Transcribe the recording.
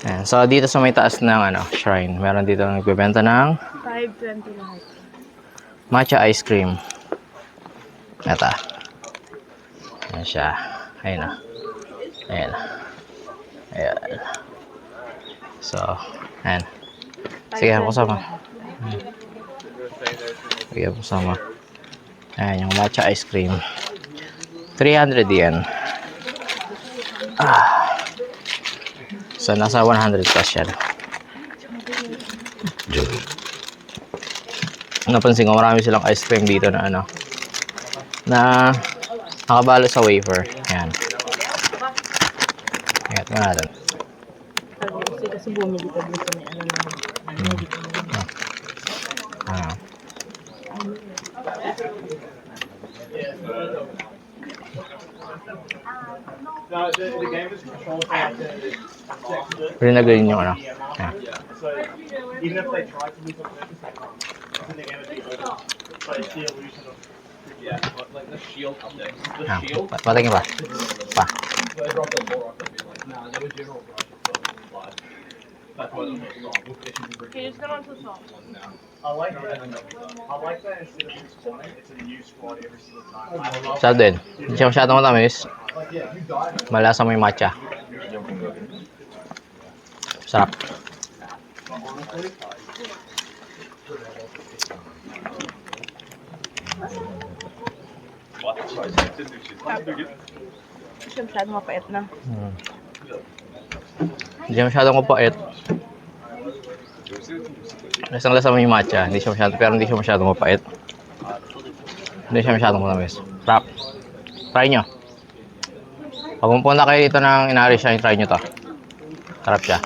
Ayan. So, dito sa may taas ng shrine, meron dito nagbebenta ng 5.20 lahat. matcha ice cream. Ito. Ayan siya. Ayan na. Ayan. Ayan. So, ayan. Sige, ako sama. Sige, ako sama. Ayan, yung matcha ice cream. 300 yen. So, nasa 100 plus yan. Napansin ko, marami silang ice cream dito na na nakabalo sa wafer. Ayan. Ayan, ito natin. Kasi bumili ka dito may Green na green yung Ayan. So even if they try to lose on purpose, they can't. It's in the game of the over. So it's the illusion of like the shield up there. The Ayan. shield. Patingin pa. Pa. So I dropped the ball off and be like, nah, they were general brush. That's why they're making all book issues. Okay, just go on to the song. I like that. I like that instead of respawning, it's a new squad every single time. I love Sarap din. Hindi siya masyadong matamis. like yeah, you die. Malasa mo yung matcha. Sarap. Kasi masyadong mapait na. Hindi siya masyadong kapait. Lasang-lasa mo yung matcha. Pero hindi siya masyadong mapait. Hindi siya masyadong matamis. Sarap. Try nyo. Pag pumunta kayo dito ng Inari Shrine, try nyo to. Sarap siya.